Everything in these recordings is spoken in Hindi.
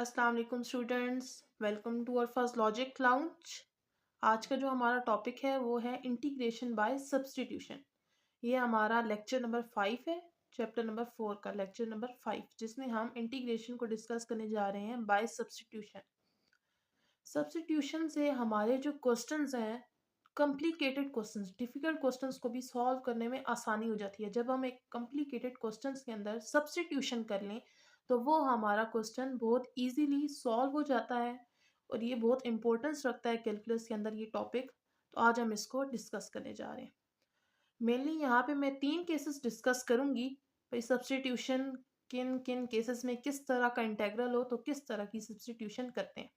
अस्सलाम वालेकुम students, welcome to our first logic lounge. आज का जो हमारा टॉपिक है वो है इंटीग्रेशन बाय सब्स्टिट्यूशन। ये हमारा लेक्चर नंबर 5 है, चैप्टर नंबर 4 का लेक्चर नंबर 5, जिसमें हम इंटीग्रेशन को डिस्कस करने जा रहे हैं बाय सब्स्टिट्यूशन। सब्स्टिट्यूशन से हमारे जो क्वेश्चंस हैं, कॉम्प्लिकेटेड क्वेश्चंस, डिफिकल्ट क्वेश्चंस को भी सॉल्व करने में आसानी हो जाती है। जब हम एक कॉम्प्लिकेटेड क्वेश्चंस के अंदर सब्स्टिट्यूशन कर लें तो वो हमारा क्वेश्चन बहुत इजीली सॉल्व हो जाता है और ये बहुत इंपॉर्टेंस रखता है कैलकुलस के अंदर ये टॉपिक। तो आज हम इसको डिस्कस करने जा रहे हैं। मेनली यहाँ पे मैं 3 केसेस डिस्कस करूँगी। भाई सब्स्टिट्यूशन किन किन केसेस में किस तरह का इंटेग्रल हो तो किस तरह की सब्स्टिट्यूशन करते हैं।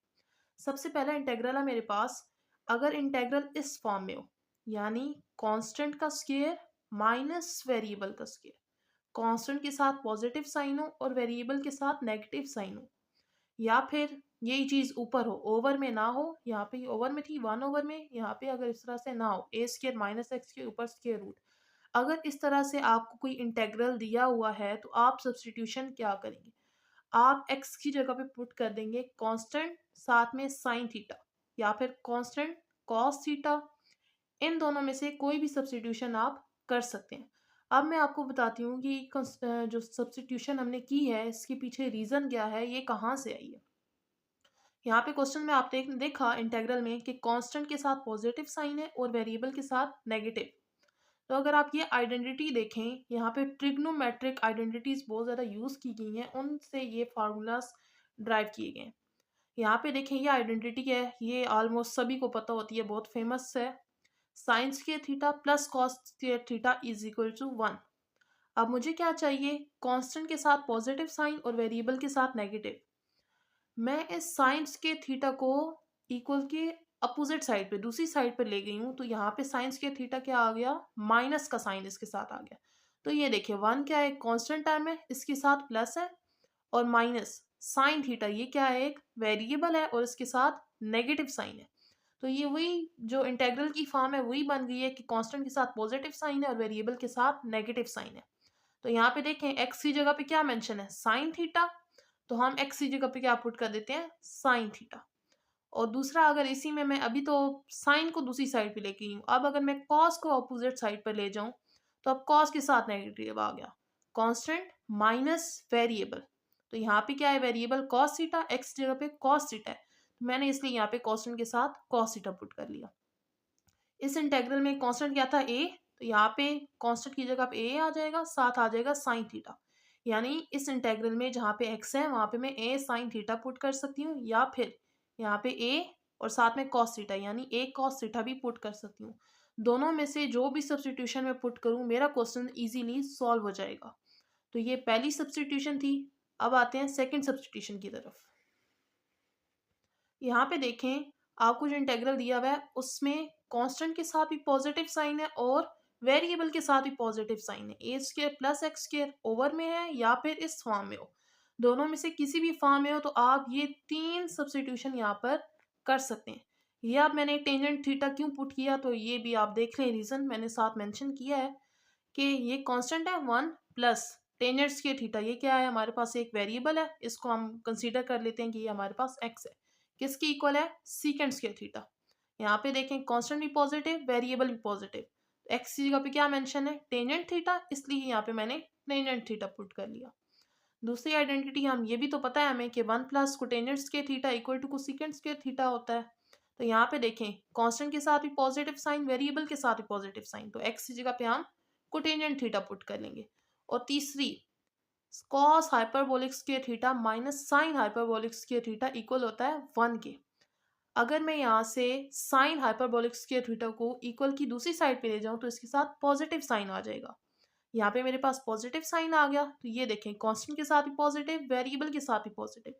सबसे पहला इंटेग्रल है मेरे पास। अगर इंटेग्रल इस फॉर्म में हो, यानी कांस्टेंट का स्क्वायर माइनस वेरिएबल का स्क्वायर, कांस्टेंट के साथ पॉजिटिव साइन हो और वेरिएबल के साथ नेगेटिव साइन हो, या फिर यही चीज ऊपर हो, ओवर में ना हो, यहाँ पे ओवर में थी 1/, में यहाँ पे अगर इस तरह से ना हो, ए स्क्वायर माइनस एक्स के ऊपर स्क्वायर रूट, अगर इस तरह से आपको कोई इंटेग्रल दिया हुआ है तो आप सब्स्टिट्यूशन क्या करेंगे? आप x की जगह पे पुट कर देंगे कांस्टेंट साथ में साइन थीटा, या फिर कांस्टेंट कॉस थीटा। इन दोनों में से कोई भी सब्स्टिट्यूशन आप कर सकते हैं। अब मैं आपको बताती हूँ कि जो सब्स्टिट्यूशन हमने की है इसके पीछे रीज़न क्या है, ये कहाँ से आई है। यहाँ पे क्वेश्चन में आप देखा इंटेग्रल में कि कांस्टेंट के साथ पॉजिटिव साइन है और वेरिएबल के साथ नेगेटिव। तो अगर आप ये आइडेंटिटी देखें, यहाँ पे ट्रिग्नोमेट्रिक आइडेंटिटीज बहुत ज़्यादा यूज़ की गई हैं, उनसे ये फार्मूलाज ड्राइव किए गए हैं। यहाँ पे देखें ये आइडेंटिटी है, ये ऑलमोस्ट सभी को पता होती है, बहुत फेमस है। Sine square theta plus cos square theta is equal to 1। अब मुझे क्या चाहिए? कांस्टेंट के साथ पॉजिटिव साइन और वेरिएबल के साथ नेगेटिव। मैं इस साइन स्क्वायर थीटा को इक्वल के अपोजिट साइड पे, दूसरी साइड पे ले गई हूँ, तो यहाँ पे साइन स्क्वायर थीटा क्या आ गया? माइनस का साइन इसके साथ आ गया। तो ये देखिए 1 क्या है? कांस्टेंट टर्म है, इसके साथ प्लस है, और माइनस साइन थीटा ये क्या है? एक वेरिएबल है और इसके साथ नेगेटिव साइन है। तो ये वही जो इंटेग्रल की फॉर्म है वही बन गई है कि कांस्टेंट के साथ पॉजिटिव साइन है और वेरिएबल के साथ नेगेटिव साइन है। तो यहाँ पे देखें एक्स की जगह पे क्या मेंशन है? Sine theta. तो हम एक्स की जगह पे क्या पुट कर देते हैं? Sine theta. और दूसरा, अगर इसी में मैं अभी तो साइन को दूसरी साइड पे लेके आई हूँ, अब अगर मैं कॉस को अपोजिट साइड पर ले जाऊं तो अब कॉस के साथ नेगेटिव आ गया, कांस्टेंट माइनस वेरिएबल। तो यहाँ पे क्या है? वेरिएबल कॉस थीटा, एक्स जगह पे कॉस थीटा है, तो मैंने इसलिए यहाँ पे कांस्टेंट के साथ कॉस थीटा पुट कर लिया। इस इंटेग्रल में कांस्टेंट क्या था? ए। तो यहाँ पे कांस्टेंट की जगह पे ए आ जाएगा, साथ आ जाएगा साइन थीटा। यानी इस इंटेग्रल में जहाँ पे एक्स है वहाँ पे मैं ए साइन थीटा पुट कर सकती हूँ, या फिर यहाँ पे ए और साथ में कॉस थीटा यानी ए कॉस थीटा भी पुट कर सकती हूँ। दोनों में से जो भी सब्स्टिट्यूशन मैं पुट करूँ मेरा क्वेश्चन इजीली सॉल्व हो जाएगा। तो ये पहली सब्स्टिट्यूशन थी। अब आते हैं सेकंड सब्स्टिट्यूशन की तरफ। यहाँ पे देखें आपको जो इंटेग्रल दिया हुआ है उसमें कांस्टेंट के साथ भी पॉजिटिव साइन है और वेरिएबल के साथ भी पॉजिटिव साइन है। A square plus x square over में है या फिर इस फॉर्म में हो, दोनों में से किसी भी फॉर्म में हो, तो आप ये 3 सब्स्टिट्यूशन यहाँ पर कर सकते हैं। ये अब मैंने टेंजेंट थीटा क्यों पुट किया तो ये भी आप देख लें, रीज़न मैंने साथ मेंशन किया है कि ये कांस्टेंट है 1 प्लस टेंजेंट स्क्वायर थीटा, ये क्या है? हमारे पास एक वेरिएबल है, इसको हम कंसीडर कर लेते हैं कि ये हमारे पास एक्स है। किसकी इक्वल है? Secant square theta. यहाँ पे देखें कांस्टेंट भी पॉजिटिव, वेरिएबल भी पॉजिटिव, एक्स की जगह पे क्या मेंशन है? टेंजेंट थीटा, इसलिए यहाँ पे मैंने टेंजेंट थीटा पुट कर लिया। दूसरी आइडेंटिटी, हम ये भी तो पता है हमें कि 1 plus cotangent square theta equal to cosecant square theta होता है। तो यहाँ पे देखें कांस्टेंट के साथ भी पॉजिटिव साइन, वेरिएबल के साथ भी पॉजिटिव साइन, तो एक्स की जगह पे हम कोटेंजेंट थीटा पुट कर लेंगे। और तीसरी, cos hyperbolic square theta minus sine hyperbolic square theta equal होता है 1 के। अगर मैं यहाँ से साइन हाइपरबोलिक स्क्वायर थीटा को इक्वल की दूसरी साइड पे ले जाऊँ तो इसके साथ पॉजिटिव साइन आ जाएगा। यहाँ पे मेरे पास पॉजिटिव साइन आ गया, तो ये देखें कांस्टेंट के साथ भी पॉजिटिव, वेरिएबल के साथ भी पॉजिटिव,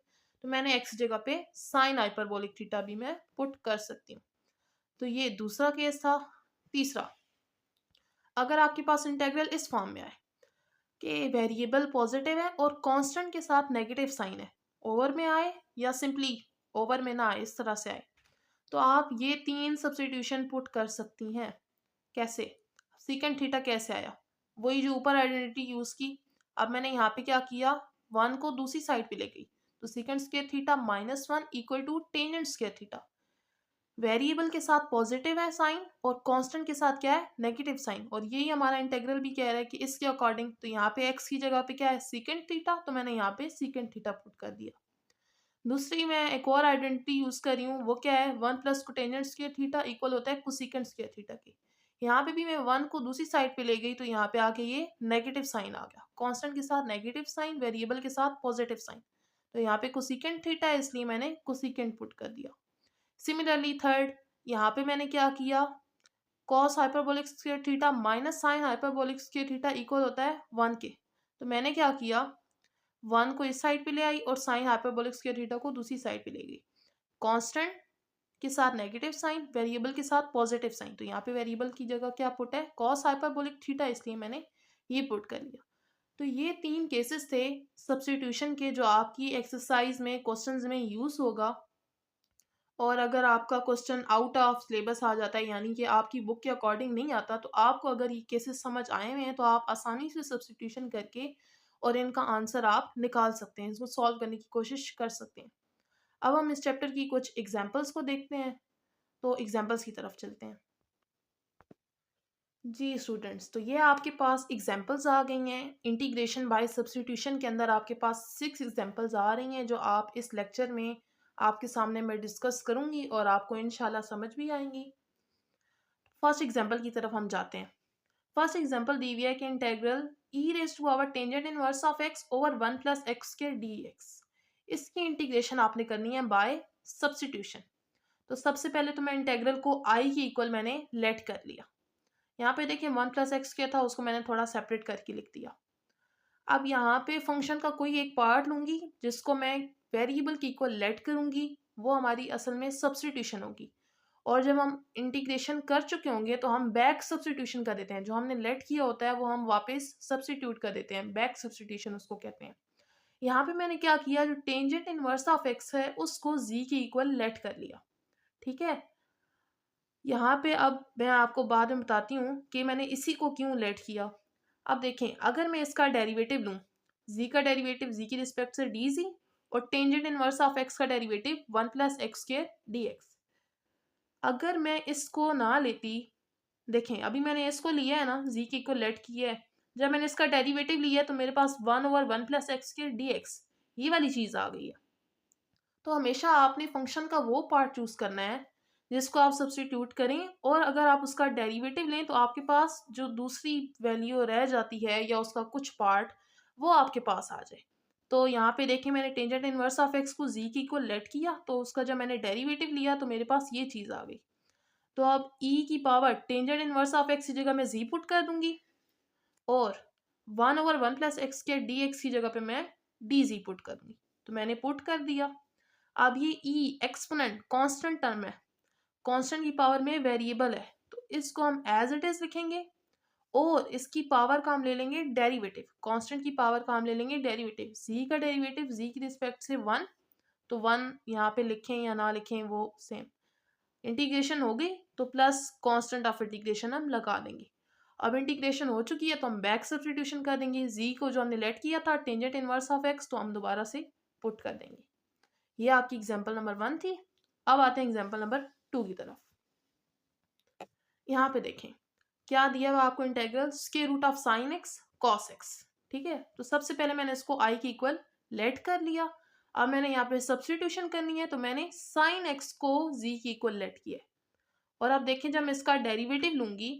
तो मैंने एक्स जगह पे साइन हाइपरबोलिक थीटा भी मैं पुट कर सकती हूँ। तो ये दूसरा केस था। तीसरा, अगर आपके पास इंटेग्रल इस फॉर्म में आए कि वेरिएबल पॉजिटिव है और कांस्टेंट के साथ नेगेटिव साइन है, ओवर में आए या सिंपली ओवर में ना आए, इस तरह से आए, तो आप ये 3 सब्स्टिट्यूशन पुट कर सकती हैं। कैसे? सीकेंट थीटा कैसे आया? वही जो ऊपर आइडेंटिटी यूज की। अब मैंने यहाँ पे क्या किया? 1 को दूसरी साइड पे ले गई, तो secant square theta -1 equal to tangent square theta. Variable के साथ पॉजिटिव है साइन और कांस्टेंट के साथ क्या है, नेगेटिव साइन। और यही हमारा इंटीग्रल भी कह रहा है कि इसके अकॉर्डिंग, तो यहाँ पे x की जगह पे क्या है, सीकेंट थीटा, तो मैंने यहाँ पे सीकेंट थीटा पुट कर दिया। दूसरी मैं एक और आइडेंटिटी यूज कर रही हूँ, वो क्या है, 1 plus cotangent square theta equal होता है कोसेकेंट स्क्वायर थीटा के। यहाँ पे भी मैं 1 को दूसरी साइड पे ले गई, तो यहाँ पे आके ये नेगेटिव साइन आ गया, कांस्टेंट के साथ नेगेटिव साइन, वेरिएबल के साथ पॉजिटिव साइन। तो यहाँ पे कोसेकेंट थीटा है, इसलिए मैंने कोसेकेंट पुट कर दिया। सिमिलरली थर्ड, यहाँ पे मैंने क्या किया, cos hyperbolic square theta minus sine hyperbolic square theta equal होता है 1 के। तो मैंने क्या किया, 1 को इस साइड पे ले आई और साइन हाइपरबोलिक स्क्वायर थीटा को दूसरी साइड पे ले गई। कांस्टेंट के साथ नेगेटिव साइन, वेरिएबल के साथ पॉजिटिव साइन। तो यहाँ पे वेरिएबल की जगह क्या पुट है, कॉस हाइपरबोलिक थीटा, इसलिए मैंने ये पुट कर लिया। तो ये 3 केसेस थे सब्स्टिट्यूशन के, जो आपकी एक्सरसाइज में, क्वेश्चंस में यूज होगा। और अगर आपका क्वेश्चन आउट ऑफ सिलेबस आ जाता है, यानी कि आपकी बुक के अकॉर्डिंग नहीं आता, तो आपको अगर ये केसेस समझ आए हुए हैं तो आप आसानी से सब्स्टिट्यूशन करके और इनका आंसर आप निकाल सकते हैं, इसको सॉल्व करने की कोशिश कर सकते हैं। अब हम इस चैप्टर की कुछ एग्जाम्पल्स को देखते हैं, तो एग्जाम्पल्स की तरफ चलते हैं। जी स्टूडेंट्स, तो ये आपके पास एग्जाम्पल्स आ गई हैं। इंटीग्रेशन बाय सब्स्टिट्यूशन के अंदर आपके पास 6 एग्जाम्पल्स आ रही हैं, जो आप इस लेक्चर में आपके सामने मैं डिस्कस करूंगी और आपको इंशाल्लाह समझ भी आएंगी। फर्स्ट एग्जाम्पल की तरफ हम जाते हैं। फर्स्ट एग्जाम्पल दी हुई है कि integral e raise to power tangent inverse of x over 1 plus x square dx। इसकी इंटीग्रेशन आपने करनी है बाय सब्स्टिट्यूशन। तो सबसे पहले तो मैं इंटेग्रल को आई के इक्वल मैंने लेट कर लिया। यहाँ पे देखिए 1 प्लस एक्स क्या था, उसको मैंने थोड़ा सेपरेट करके लिख दिया। अब यहाँ पे फंक्शन का कोई एक पार्ट लूंगी जिसको मैं वेरिएबल की इक्वल लेट करूंगी, वो हमारी असल में सब्स्टिट्यूशन होगी। और जब हम इंटीग्रेशन कर चुके होंगे तो हम बैक सब्स्टिट्यूशन कर देते हैं, जो हमने लेट किया होता है वो हम वापस सब्स्टिट्यूट कर देते हैं, बैक सब्स्टिट्यूशन उसको कहते हैं। यहाँ पे मैंने क्या किया, जो टेंजेंट इनवर्स ऑफ एक्स है उसको जी के इक्वल लेट कर लिया। ठीक है, यहाँ पे अब मैं आपको बाद में बताती हूँ कि मैंने इसी को क्यों लेट किया। अब देखें, अगर मैं इसका डेरिवेटिव लूँ, जी का डेरिवेटिव जी की रिस्पेक्ट से डी जी, और टेंजेंट इनवर्स ऑफ एक्स का derivative 1 plus x square D x. अगर मैं इसको ना लेती, देखें अभी मैंने इसको लिया है ना, जी की को लेट किया है, जब मैंने इसका डेरिवेटिव लिया है तो मेरे पास 1 over 1 plus x square D x, ये वाली चीज़ आ गई है। तो हमेशा आपने फंक्शन का वो पार्ट चूज करना है जिसको आप सब्स्टिट्यूट करें, और अगर आप उसका डेरिवेटिव लें तो आपके पास जो दूसरी वैल्यू रह जाती है या उसका कुछ पार्ट, वो आपके पास आ जाए। तो यहाँ पे देखिए मैंने टेंजेंट इनवर्स ऑफ एक्स को जी की को लेट किया, तो उसका जब मैंने डेरिवेटिव लिया तो मेरे पास ये चीज़ आ गई। तो अब ई की power tangent inverse of x की जगह मैं जी पुट कर दूंगी, और 1 ओवर 1 प्लस एक्स के डी एक्स की जगह पे मैं डी जी पुट कर दूंगी। तो मैंने पुट कर दिया। अब ये ई एक्सपोनेंट कांस्टेंट टर्म है, कांस्टेंट की पावर में वेरिएबल है, तो इसको हम एज इट इज लिखेंगे, और इसकी पावर का हम ले लेंगे डेरिवेटिव, कांस्टेंट की पावर का हम ले लेंगे डेरिवेटिव। जी का डेरिवेटिव जी की रिस्पेक्ट से 1, तो 1 यहाँ पे लिखें या ना लिखें वो सेम। इंटीग्रेशन हो गई तो प्लस कांस्टेंट ऑफ इंटीग्रेशन हम लगा देंगे। अब इंटीग्रेशन हो चुकी है तो हम बैक सब्स्टिट्यूशन कर देंगे, जी को जो हमने लेट किया था टेंजेंट इनवर्स ऑफ एक्स, तो हम दोबारा से पुट कर देंगे। ये आपकी एग्जाम्पल नंबर 1 थी। अब आते हैं एग्जाम्पल नंबर 2 की तरफ। यहाँ पे देखें क्या दिया हुआ आपको, integral square root of sine x cos x. ठीक है, तो सबसे पहले मैंने इसको आई के इक्वल लेट कर लिया। अब मैंने यहाँ पे सब्स्टिट्यूशन करनी है, तो मैंने साइन एक्स को जी के इक्वल लेट किया। और अब देखें जब मैं इसका डेरिवेटिव लूंगी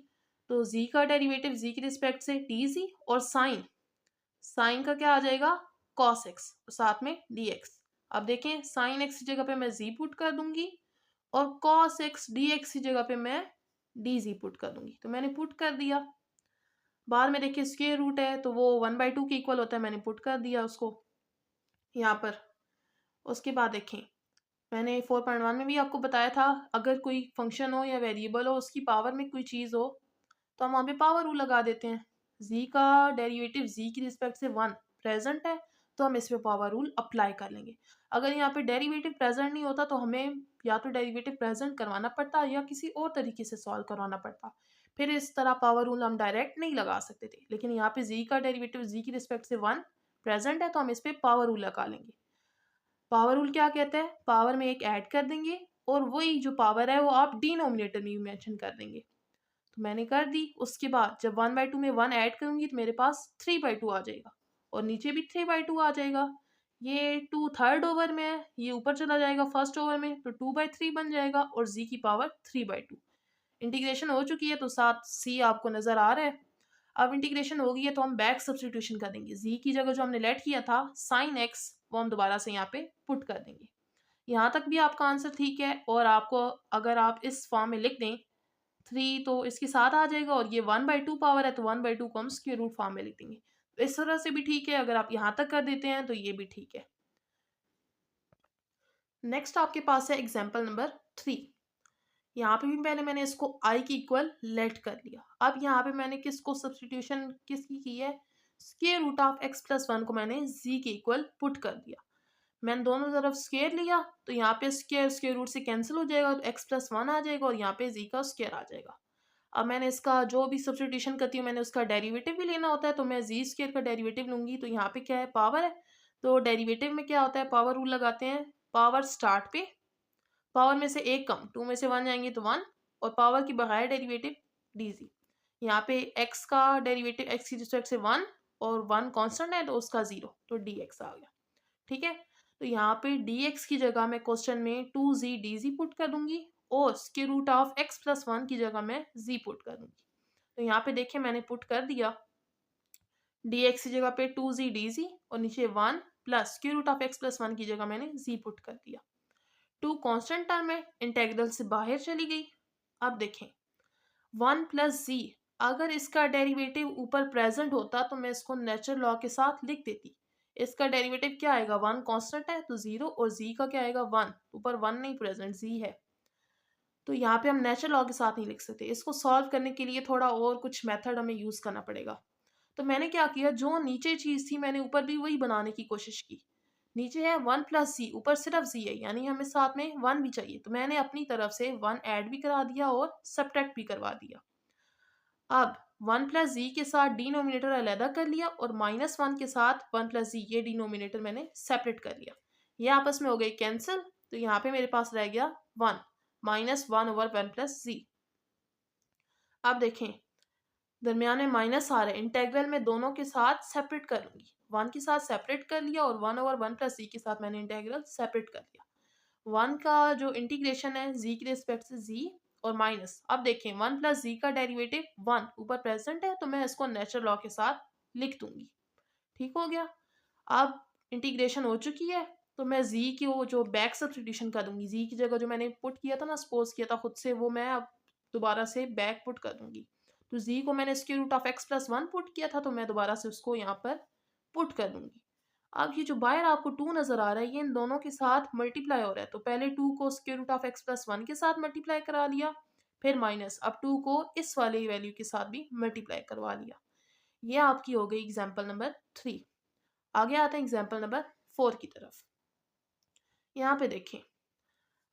तो जी का डेरिवेटिव जी की रिस्पेक्ट से डी जी, और साइन का क्या आ जाएगा, कॉस एक्स, साथ में डी एक्स। अब देखें साइन एक्स की जगह पे मैं जी पुट कर दूंगी, और कॉस एक्स डी एक्स की जगह पे मैं डी जी पुट कर दूंगी। तो मैंने पुट कर दिया। बाद में देखिए स्क्वायर रूट है तो वो 1/2 के इक्वल होता है, मैंने पुट कर दिया उसको यहाँ पर। उसके बाद देखें मैंने 4.1 में भी आपको बताया था, अगर कोई फंक्शन हो या वेरिएबल हो उसकी पावर में कोई चीज़ हो तो हम वहाँ पे पावर रूल लगा देते हैं। जी का डेरिवेटिव जी की रिस्पेक्ट से 1 प्रेजेंट है, तो हम इस पे पावर रूल अप्लाई कर लेंगे। अगर यहाँ पे डेरिवेटिव प्रेजेंट नहीं होता तो हमें या तो डेरिवेटिव प्रेजेंट करवाना पड़ता या किसी और तरीके से सॉल्व करवाना पड़ता, फिर इस तरह पावर रूल हम डायरेक्ट नहीं लगा सकते थे। लेकिन यहाँ पे जी का डेरिवेटिव जी की रिस्पेक्ट से 1 प्रेजेंट है, तो हम इस पे पावर रूल लगा लेंगे। पावर रूल क्या कहता है, पावर में एक ऐड कर देंगे और वही जो पावर है वो आप डिनोमिनेटर में भी मेंशन कर देंगे। तो मैंने कर दी। उसके बाद जब 1/2 में 1 ऐड करूंगी तो मेरे पास 3/2 आ जाएगा और नीचे भी 3/2 आ जाएगा। ये 2 थर्ड ओवर में है, ये ऊपर चला जाएगा फर्स्ट ओवर में, तो 2/3 बन जाएगा और z की पावर 3/2। इंटीग्रेशन हो चुकी है तो साथ c आपको नजर आ रहा है। अब इंटीग्रेशन हो गई है तो हम बैक सब्सटीट्यूशन कर देंगे। z की जगह जो हमने लेट किया था sin x वो हम दोबारा से यहाँ पे पुट कर देंगे। यहाँ तक भी आपका आंसर ठीक है। और आपको अगर आप इस फॉर्म में लिख दें 3 तो इसके साथ आ जाएगा और ये 1/2 पावर है तो 1/2 को हम स्क्वायर रूट फॉर्म में लिख देंगे। तो इस तरह से भी ठीक है, अगर आप यहाँ तक कर देते हैं तो ये भी ठीक है। नेक्स्ट आपके पास है एग्जाम्पल नंबर 3। यहाँ पे भी पहले मैंने इसको i की इक्वल लेट कर लिया। अब यहाँ पे मैंने किसको सब्सटीट्यूशन किसकी की है, square root of x plus 1 को मैंने z के इक्वल पुट कर दिया। मैंने दोनों तरफ स्क्वायर लिया तो यहाँ पे स्क्वायर स्क्वायर रूट से कैंसिल हो जाएगा तो x प्लस 1 आ जाएगा और यहाँ पे z का स्क्वायर आ जाएगा। अब मैंने इसका जो भी सब्सटीट्यूशन करती हूँ मैंने उसका डेरिवेटिव भी लेना होता है, तो मैं जी स्क्वायर का डेरिवेटिव लूंगी। तो यहाँ पे क्या है, पावर है, तो डेरिवेटिव में क्या होता है, पावर रूल लगाते हैं। पावर स्टार्ट पे पावर में से एक कम, 2 में से 1 जाएंगे तो 1 और पावर की बगैर डेरिवेटिव डीजी। यहाँ पे x का डेरिवेटिव x की रिस्पेक्ट से 1 और 1 कांस्टेंट है तो उसका 0, तो dx आ गया। ठीक है, तो यहाँ पे dx की जगह मैं क्वेश्चन में 2z dz पुट कर दूंगी और square root of x plus 1 की जगह मैं z पुट कर दूंगी। तो यहाँ पे देखिए मैंने पुट कर दिया, dx की जगह पे 2z dz और नीचे 1 plus square root of x plus 1 की जगह मैंने z पुट कर दिया। 2 कांस्टेंट टर्म है, इंटेग्रल से बाहर चली गई। अब देखें 1 प्लस z, अगर इसका डेरिवेटिव ऊपर प्रेजेंट होता तो मैं इसको नेचुरल लॉ के साथ लिख देती। इसका डेरिवेटिव क्या आएगा, 1 कांस्टेंट है तो 0 और z का क्या आएगा 1, ऊपर 1 नहीं प्रेजेंट z है, तो यहाँ पे हम नेचुरल लॉ के साथ नहीं लिख सकते। इसको सॉल्व करने के लिए थोड़ा और कुछ मेथड हमें यूज करना पड़ेगा। तो मैंने क्या किया, जो नीचे चीज थी मैंने ऊपर भी वही बनाने की कोशिश की। नीचे है 1 प्लस z, ऊपर सिर्फ z है यानी हमें साथ में 1 भी चाहिए, तो मैंने अपनी तरफ से 1 ऐड भी करा दिया और सब्ट्रैक्ट भी करवा दिया। अब 1 प्लस जी के साथ डिनोमिनेटर अलग कर लिया और -1 के साथ 1 प्लस जी ये डिनोमिनेटर मैंने सेपरेट कर लिया। ये आपस में हो गई कैंसिल, तो यहाँ पे मेरे पास रह गया 1 -1 ओवर 1 प्लस जी। अब देखें दरमियान में माइनस आ रहा है, इंटेग्रल में दोनों के साथ सेपरेट कर लूंगी। 1 के साथ सेपरेट कर लिया और 1 ओवर 1 प्लस जी के साथ मैंने इंटेग्रल सेपरेट कर लिया। 1 का जो इंटीग्रेशन है जी के रिस्पेक्ट से जी और माइनस। अब देखें 1 प्लस जी का डेरिवेटिव 1 ऊपर प्रेजेंट है तो मैं इसको नेचुरल लॉ के साथ लिख दूंगी। ठीक हो गया। अब इंटीग्रेशन हो चुकी है तो मैं जी की वो जो बैक सब्सटीट्यूशन कर दूंगी। जी की जगह जो मैंने पुट किया था ना, सपोज किया था खुद से, वो मैं अब दोबारा से बैक पुट कर दूंगी। तो जी को मैंने square root of x plus 1 put किया था तो मैं दोबारा से उसको यहाँ पर पुट कर दूंगी। अब ये जो बाहर आपको 2 नजर आ रहा है ये इन दोनों के साथ मल्टीप्लाई हो रहा है, तो पहले 2 को square root of x plus 1 के साथ मल्टीप्लाई करा लिया, फिर माइनस, अब 2 को इस वाले वैल्यू के साथ भी मल्टीप्लाई करवा लिया। ये आपकी हो गई एग्जाम्पल नंबर 3। आगे आते हैं एग्जाम्पल नंबर 4 की तरफ। यहाँ पे देखें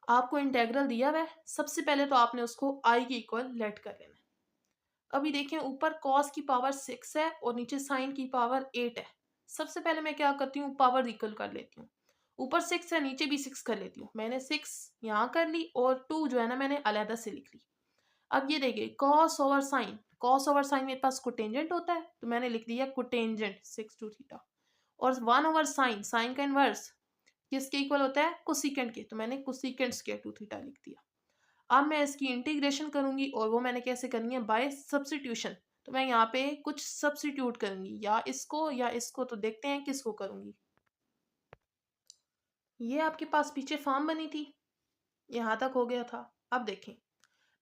आपको इंटेग्रल दिया हुआ है, सबसे पहले तो आपने उसको i की इक्वल लेट कर लेना है। अभी देखें ऊपर cos की पावर 6 है और नीचे sin की पावर 8 है। सबसे पहले मैं क्या करती हूँ, पावर इक्वल कर लेती हूँ। ऊपर 6 है नीचे भी 6 कर लेती हूँ। मैंने 6 यहाँ कर ली और 2 जो है ना मैंने अलहदा से लिख ली। अब ये देखिए cos over sine, cos over sine मेरे पास कोटेंजेंट होता है तो मैंने लिख दिया कोटेंजेंट 6 टू थीटा, और 1 ओवर साइन, साइन का इनवर्स किसके इक्वल होता है, कोसिकेंट के, तो मैंने कोसिकेंट स्क्वायर 2 थीटा लिख दिया। अब मैं इसकी इंटीग्रेशन करूंगी और वो मैंने कैसे करनी है, बाय सब्स्टिट्यूशन। तो मैं यहाँ पे कुछ सब्स्टिट्यूट करूंगी, या इसको, तो देखते हैं किसको करूंगी। ये आपके पास पीछे फॉर्म बनी थी, यहाँ तक हो गया था। अब देखें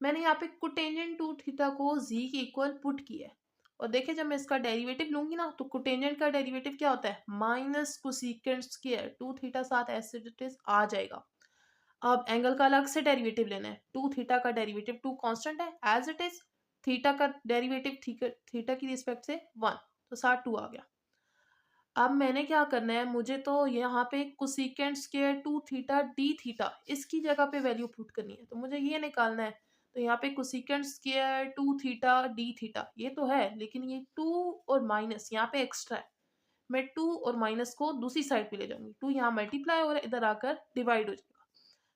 मैंने यहाँ पे कोटेंजेंट 2 थीटा को जी के इक्वल पुट किया है और देखें जब मैं इसका डेरिवेटिव लूंगी ना तो कोटेंजेंट का डेरिवेटिव क्या होता है, माइनस कोसिकेंट स्क्वायर 2 थीटा साथ एज इट इज आ जाएगा। अब एंगल का अलग से डेरिवेटिव लेना है, 2 थीटा का डेरिवेटिव 2 कांस्टेंट है एज इट इज, थीटा का डेरिवेटिव थीटा की रिस्पेक्ट से 1, तो साथ 2 आ गया। अब मैंने क्या करना है, मुझे तो यहाँ पे cosecant square 2 theta D theta इसकी जगह पे वैल्यू पुट करनी है, तो मुझे ये निकालना है। तो यहाँ पे cosecant square 2 theta D theta ये तो है, लेकिन ये 2 और माइनस यहाँ पे एक्स्ट्रा है, मैं 2 और माइनस को दूसरी साइड पे ले जाऊंगी, 2 यहाँ मल्टीप्लाई और इधर आकर डिवाइड हो जाएगा।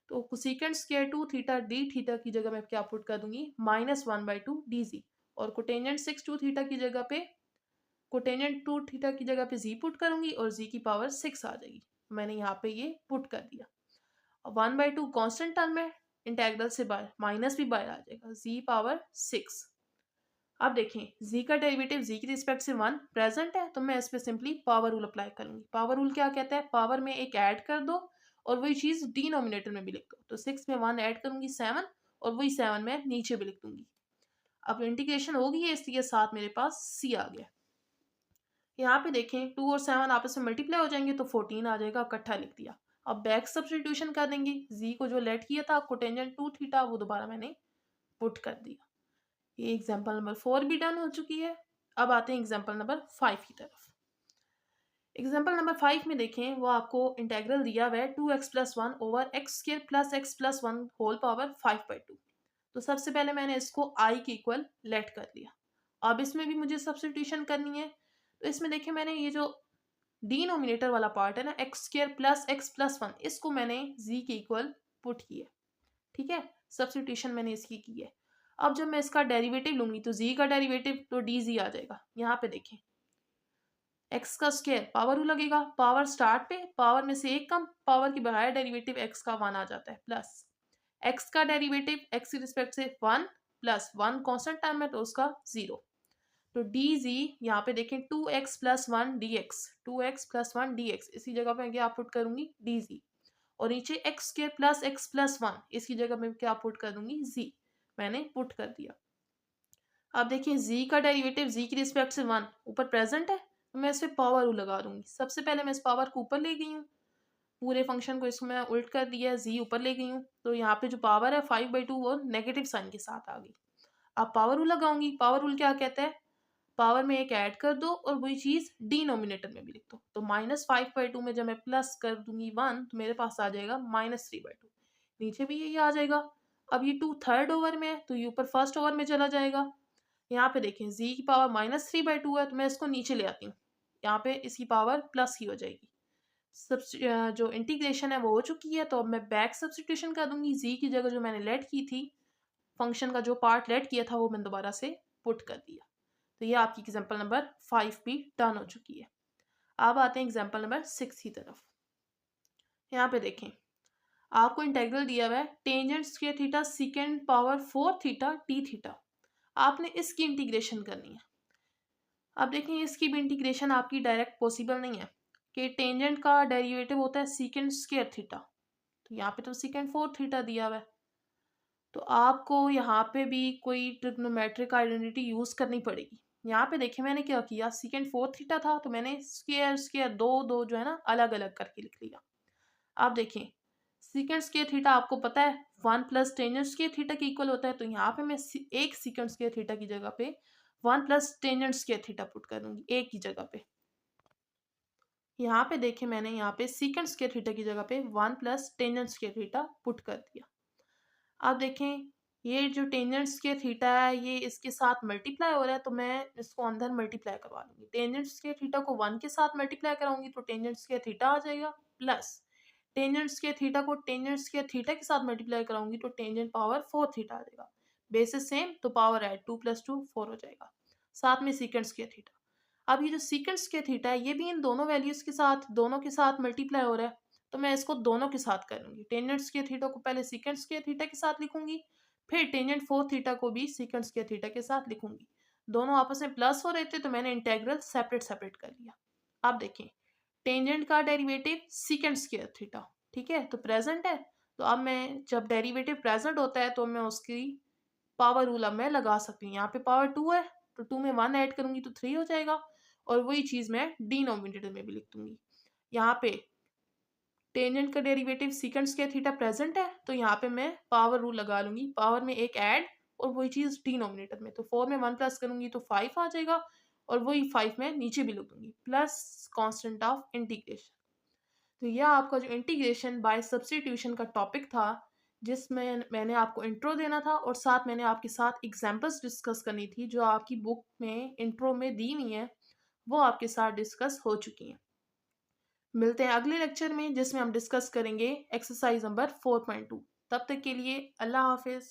तो cosecant square 2 theta D theta की जगह मैं क्या पुट कर दूंगी, -1/2 dz। और कोटेंजेंट 6 2 थीटा की जगह पे कोटेंजेंट 2 थीटा की जगह पे z पुट करूंगी और z की पावर 6 आ जाएगी। मैंने यहाँ पे ये पुट कर दिया। 1/2 कांस्टेंट टर्म है, इंटेग्रल से बाहर माइनस भी बाहर आ जाएगा, z पावर 6। अब देखें z का डेरिवेटिव z की रिस्पेक्ट से 1 प्रेजेंट है, तो मैं इस पे सिंपली पावर रूल अप्लाई करूंगी। पावर रूल क्या कहता है, पावर में एक ऐड कर दो और वही चीज डिनोमिनेटर में भी लिख दो। तो 6 में 1 ऐड करूंगी 7 और वही 7 में नीचे भी लिख दूंगी। अब इंटीग्रेशन होगी है, इसलिए साथ मेरे पास c आ गया। यहाँ पे देखें 2 और 7 आपस में मल्टीप्लाई हो जाएंगे तो 14 आ जाएगा, इकट्ठा लिख दिया। अब बैक सब्स्टिट्यूशन कर देंगे, z को जो लेट किया था कोटेंजेंट 2 थीटा वो दोबारा मैंने पुट कर दिया। ये एग्जाम्पल नंबर 4 भी डन हो चुकी है। अब आते हैं एग्जाम्पल नंबर 5 की तरफ। एग्जाम्पल नंबर 5 में देखें वो आपको इंटेग्रल दिया हुआ है 2x + 1 over x square plus x plus 1 whole power 5/2। तो सबसे पहले मैंने इसको i के इक्वल लेट कर लिया। अब इसमें भी मुझे सब्स्टिट्यूशन करनी है। तो इसमें देखें मैंने ये जो डिनोमिनेटर वाला पार्ट है ना, x square plus x plus 1, इसको मैंने z के इक्वल पुट किया। ठीक है, सब्स्टिट्यूशन मैंने इसकी की है। अब जब मैं इसका डेरिवेटिव लूंगी तो z का डेरिवेटिव तो dz आ जाएगा। यहाँ पे देखें x का स्क्वायर पावर रूल लगेगा, पावर स्टार्ट पे पावर में से एक कम, पावर की बजाय डेरिवेटिव x का 1 आ जाता है, प्लस x का डेरिवेटिव x की रिस्पेक्ट से 1 प्लस 1 कांस्टेंट टर्म है तो उसका 0। तो dz यहाँ पे देखें 2x + 1 dx, 2x + 1 dx, इसी जगह पे क्या पुट करूंगी dz। और नीचे x square plus x plus 1, इसकी जगह मैं क्या पुट कर दूंगी z, मैंने पुट कर दिया। अब देखिए z का डेरिवेटिव z की रिस्पेक्ट से 1 ऊपर प्रेजेंट है, तो मैं इस पर पावर रूल लगा दूंगी। सबसे पहले मैं इस पावर को ऊपर ले गई हूँ, पूरे फंक्शन को इसको मैं उल्ट कर दिया, z ऊपर ले गई हूँ, तो यहाँ पे जो पावर है 5/2 वो नेगेटिव साइन के साथ आ गई। अब पावर रूल लगाऊंगी। पावर रूल क्या कहता है, पावर में एक ऐड कर दो और वही चीज डिनोमिनेटर में भी लिख दो। तो -5/2 में जब मैं प्लस कर दूंगी 1 तो मेरे पास आ जाएगा -3/2, नीचे भी यही आ जाएगा। अब ये 2 थर्ड ओवर में है तो ये ऊपर फर्स्ट ओवर में चला जाएगा। यहाँ पे देखें z की पावर -3/2 है, तो मैं इसको नीचे ले आती हूँ, यहाँ पे इसकी पावर प्लस ही हो जाएगी। जो इंटीग्रेशन है वो हो चुकी है, तो अब मैं बैक सब्स्टिट्यूशन कर दूंगी। z की जगह जो मैंने लेट की थी, फंक्शन का जो पार्ट लेट किया था वो मैंने दोबारा से पुट कर दिया। तो ये आपकी एग्जाम्पल नंबर 5 भी डन हो चुकी है। अब आते हैं एग्जाम्पल नंबर 6 की तरफ। यहाँ पे देखें आपको इंटेग्रल दिया हुआ है tangent square theta second power 4 theta D theta. आपने इसकी इंटीग्रेशन करनी है। अब देखें इसकी भी इंटीग्रेशन आपकी डायरेक्ट पॉसिबल नहीं है कि टेंजेंट का डेरिवेटिव होता है सेकंड स्क्वायर थीटा, तो यहाँ पे तो सेकंड 4 थीटा दिया हुआ है, तो आपको यहाँ पे भी कोई ट्रिग्नोमेट्रिक आइडेंटिटी यूज करनी पड़ेगी। यहाँ पे देखिए मैंने क्या किया, सेकंड 4 थीटा था तो मैंने स्क्वायर स्क्वायर दो दो जो है ना अलग अलग करके लिख लिया। आप देखें सेकंड स्क्वायर थीटा आपको पता है 1 + टेंजेंट स्क्वायर थीटा के इक्वल होता है, तो यहाँ पे मैं एक सेकंड स्क्वायर थीटा की जगह पे 1 + टेंजेंट स्क्वायर थीटा पुट कर दूंगी एक की जगह पे। यहाँ पे देखें मैंने यहाँ पे सेकंड स्क्वायर थीटा की जगह पे 1 + टेंजेंट स्क्वायर थीटा पुट कर दिया। अब देखें ये जो टेंजेंट स्क्वायर थीटा है ये इसके साथ मल्टीप्लाई हो रहा है, तो मैं इसको अंदर मल्टीप्लाई करवा लूंगी। टेंजेंट स्क्वायर थीटा को 1 के साथ मल्टीप्लाई कराऊंगी तो टेंजेंट स्क्वायर थीटा आ जाएगा, प्लस टेंजेंट स्क्वायर थीटा को टेंजेंट स्क्वायर थीटा के साथ मल्टीप्लाई कराऊंगी तो टेंजेंट पावर 4 थीटा आ जाएगा। बेसिस सेम तो पावर ऐड 2 + 2 4 हो जाएगा, साथ में सेकंड स्क्वायर थीटा। अब ये जो सेकंड स्क्वायर थीटा है ये भी इन दोनों वैल्यूज के साथ दोनों के साथ मल्टीप्लाई हो रहा है, तो मैं इसको दोनों के साथ करूंगी। टेंजेंट स्क्वायर थीटा को पहले सेकंड स्क्वायर थीटा के साथ लिखूंगी, फिर टेंजेंट 4 थीटा को भी सेकंड स्क्वायर थीटा के साथ लिखूंगी। दोनों आपस में प्लस हो रहे थे तो मैंने इंटेग्रल सेपरेट सेपरेट कर लिया। अब देखें टेंजेंट का डेरिवेटिव सेकंड स्क्वायर थीटा, ठीक है, तो प्रेजेंट है, तो अब मैं जब डेरिवेटिव प्रेजेंट होता है तो मैं उसकी पावर रूल अब मैं लगा सकती हूँ। यहाँ पे पावर 2 है तो 2 में 1 ऐड करूंगी तो 3 हो जाएगा, और वही चीज मैं डिनोमिनेटर में भी लिख दूंगी। यहाँ पे टेंजेंट का derivative second square theta present है तो यहाँ पे मैं पावर रूल लगा लूंगी, पावर में एक ऐड और वही चीज डिनोमिनेटर में, तो 4 में 1 प्लस करूंगी तो 5 आ जाएगा, और वही 5 में नीचे भी लिख दूंगी, प्लस कांस्टेंट ऑफ इंटीग्रेशन। तो यह आपका जो इंटीग्रेशन बाय सब्स्टिट्यूशन का टॉपिक था, जिसमें मैंने आपको इंट्रो देना था और साथ मैंने आपके साथ एग्जांपल्स डिस्कस करनी थी जो आपकी बुक में इंट्रो में दी हुई हैं, वो आपके साथ डिस्कस हो चुकी हैं। मिलते हैं अगले लेक्चर में जिसमें हम डिस्कस करेंगे एक्सरसाइज नंबर 4.2। तब तक के लिए अल्लाह हाफिज़।